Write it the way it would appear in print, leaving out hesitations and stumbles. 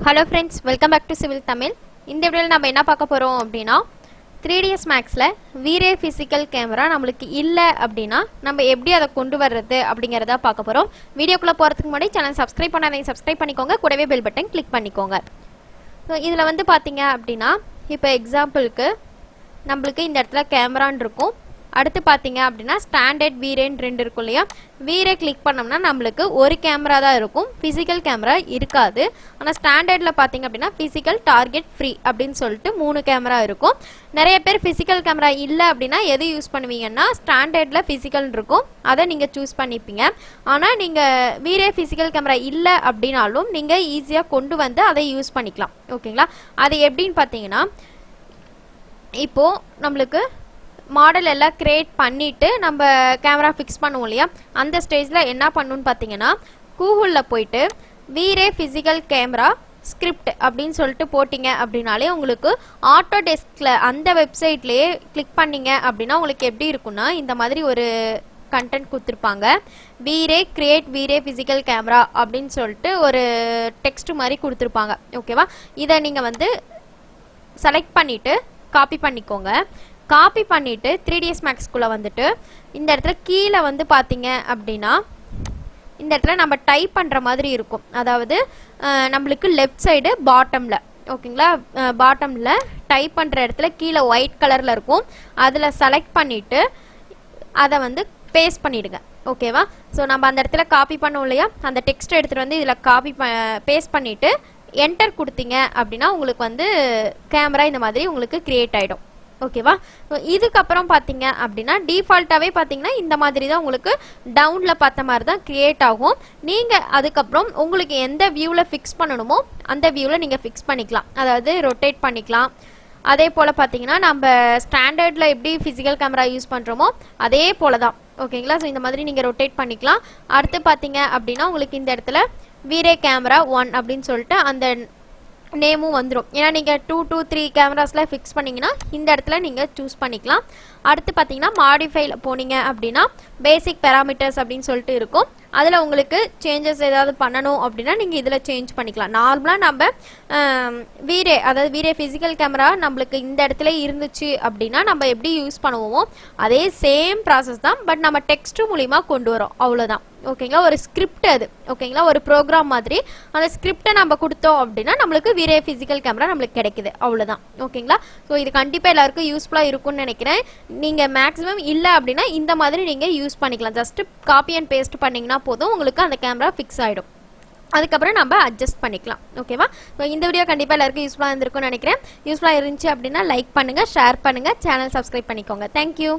Hello friends, welcome back to Civil Tamil. இந்த வீடியோல நாம என்ன பார்க்க போறோம் அப்படினா 3dsmaxல vrayphysical camera நமக்கு இல்ல அப்படினா நம்ம எப்படி அத கொண்டு வர்றது அப்படிங்கறத பார்க்க போறோம். வீடியோக்குள்ள போறதுக்கு முன்னாடி சேனல் சப்ஸ்கிரைப் பண்ணாதீங்க, சப்ஸ்கிரைப் பண்ணிக்கோங்க. கூடவே பெல் பட்டன் கிளிக் பண்ணிக்கோங்க. சோ இதுல வந்து பாத்தீங்க அப்படினா இப்போ எக்ஸாம்பிளுக்கு நமக்கு இந்த இடத்துல கேமரான் இருக்கும். அடுத்து பாத்தீங்க அப்படினா ஸ்டாண்டர்ட் V-Ray ரெண்டு இருக்கும் இல்லையா, V-Ray கிளிக் பண்ணோம்னா நமக்கு ஒரு கேமரா தான் இருக்கும், பிசிக்கல் கேமரா இருக்காது. ஆனா ஸ்டாண்டர்ட்ல பாத்தீங்க அப்படினா பிசிக்கல் டார்கெட் ஃப்ரீ அப்படினு சொல்லிட்டு மூணு கேமரா இருக்கும். நிறைய பேர் பிசிக்கல் கேமரா இல்ல அப்படினா எது யூஸ் பண்ணுவீங்கன்னா ஸ்டாண்டர்ட்ல பிசிக்கல் இருக்கும், அதை நீங்க சூஸ் பண்ணிப்பீங்க. ஆனா நீங்க V-Ray பிசிக்கல் கேமரா இல்ல அப்படினாலும் நீங்க ஈஸியா கொண்டு வந்து அதை யூஸ் பண்ணிக்கலாம். ஓகேங்களா? அது எப்படின்னு பாத்தீங்கன்னா இப்போ நமக்கு மாடல் எல்லாம் கிரியேட் பண்ணிட்டு நம்ம கேமரா ஃபிக்ஸ் பண்ணுவோம் இல்லையா, அந்த ஸ்டேஜ்ல என்ன பண்ணணும்னு பாத்தீங்கன்னா கூகுள்ல போயிட்டு V-Ray பிசிக்கல் கேமரா ஸ்கிரிப்ட் அப்படின்னு சொல்லிட்டு போட்டிங்க அப்படின்னாலே உங்களுக்கு ஆட்டோ டெஸ்க்ல அந்த வெப்சைட்லயே கிளிக் பண்ணீங்க அப்படின்னா உங்களுக்கு எப்படி இருக்குன்னா இந்த மாதிரி ஒரு கண்டென்ட் கொடுத்துருப்பாங்க. V-Ray create V-Ray physical camera அப்படின்னு சொல்லிட்டு ஒரு டெக்ஸ்ட் மாதிரி கொடுத்துருப்பாங்க. ஓகேவா? இதை நீங்க வந்து செலக்ட் பண்ணிட்டு காப்பி பண்ணிக்கோங்க. காப்பி பண்ணிட்டு 3dsmax குள்ள வந்துட்டு இந்த இடத்துல கீழே வந்து பாத்தீங்க அப்படின்னா இந்த இடத்துல நம்ம டைப் பண்ற மாதிரி இருக்கும். அதாவது நம்மளுக்கு லெஃப்ட் சைடு பாட்டம்ல, ஓகேங்களா, பாட்டம்ல டைப் பண்ற இடத்துல கீழே ஒயிட் கலர்ல இருக்கும். அதுல செலக்ட் பண்ணிட்டு அதை வந்து பேஸ்ட் பண்ணிடுங்க. ஓகேவா? ஸோ நம்ம அந்த இடத்துல காப்பி பண்ணோம் இல்லையா, அந்த டெக்ஸ்ட் எடுத்துட்டு வந்து இதுல காப்பி பேஸ்ட் பண்ணிட்டு என்டர் கொடுத்தீங்க அப்படின்னா உங்களுக்கு வந்து கேமரா இந்த மாதிரி உங்களுக்கு கிரியேட் ஆயிடும். ஓகேவா? இதுக்கப்புறம் பாத்தீங்க அப்படின்னா டிஃபால்ட்டாவே பாத்தீங்கன்னா இந்த மாதிரி தான் உங்களுக்கு டவுன்ல பார்த்த மாதிரி தான் கிரியேட் ஆகும். நீங்க அதுக்கப்புறம் உங்களுக்கு எந்த வியூல ஃபிக்ஸ் பண்ணணுமோ அந்த வியூல நீங்க ஃபிக்ஸ் பண்ணிக்கலாம். அதாவது ரொட்டேட் பண்ணிக்கலாம். அதே போல பாத்தீங்கன்னா நம்ம ஸ்டாண்டர்ட்ல எப்படி பிசிக்கல் கேமரா யூஸ் பண்றோமோ அதே போலதான். ஓகேங்களா? ஸோ இந்த மாதிரி நீங்க ரொட்டேட் பண்ணிக்கலாம். அடுத்து பாத்தீங்க அப்படின்னா உங்களுக்கு இந்த இடத்துல V-Ray கேமரா 1 அப்படின்னு சொல்லிட்டு அந்த நேமும் வந்துடும். ஏன்னா நீங்கள் 2 to 3 கேமராஸில் ஃபிக்ஸ் பண்ணிங்கன்னா இந்த இடத்துல நீங்கள் சூஸ் பண்ணிக்கலாம். அடுத்து பார்த்தீங்கன்னா மாடிஃபைல போனீங்க அப்படின்னா பேசிக் பேராமீட்டர்ஸ் அப்படின்னு சொல்லிட்டு இருக்கும். அதில் உங்களுக்கு சேஞ்சஸ் ஏதாவது பண்ணணும் அப்படின்னா நீங்கள் இதில் சேஞ்ச் பண்ணிக்கலாம். நார்மலாக நம்ம V-Ray அதாவது V-Ray ஃபிசிக்கல் கேமரா நம்மளுக்கு இந்த இடத்துல இருந்துச்சு அப்படின்னா நம்ம எப்படி யூஸ் பண்ணுவோமோ அதே சேம் ப்ராசஸ் தான், பட் நம்ம டெக்ஸ்ட் மூலிமா கொண்டு வரோம், அவ்வளோதான். ஓகேங்களா? ஒரு ஸ்கிரிப்ட் அது. ஓகேங்களா? ஒரு ப்ரோக்ராம் மாதிரி அந்த ஸ்கிரிப்டை நம்ம கொடுத்தோம் அப்படின்னா நம்மளுக்கு V-Ray பிசிக்கல் கேமரா நம்மளுக்கு கிடைக்குது, அவ்வளோதான். ஓகேங்களா? ஸோ இது கண்டிப்பாக எல்லாருக்கும் யூஸ்ஃபுல்லாக இருக்கும்னு நினைக்கிறேன். நீங்கள் மேக்ஸிமம் இல்லை அப்படின்னா இந்த மாதிரி நீங்கள் யூஸ் பண்ணிக்கலாம். ஜஸ்ட் காப்பி அண்ட் பேஸ்ட் பண்ணிங்கன்னா போதும், உங்களுக்கு அந்த கேமரா ஃபிக்ஸ் ஆகிடும். அதுக்கப்புறம் நம்ம அட்ஜஸ்ட் பண்ணிக்கலாம். ஓகேவா? ஸோ இந்த வீடியோ கண்டிப்பாக எல்லாருக்கும் யூஸ்ஃபுல்லாக இருந்திருக்கும்னு நினைக்கிறேன். யூஸ்ஃபுல்லாக இருந்துச்சு அப்படின்னா லைக் பண்ணுங்கள், ஷேர் பண்ணுங்கள், சேனல் சப்ஸ்கிரைப் பண்ணிக்கோங்க. தேங்க்யூ.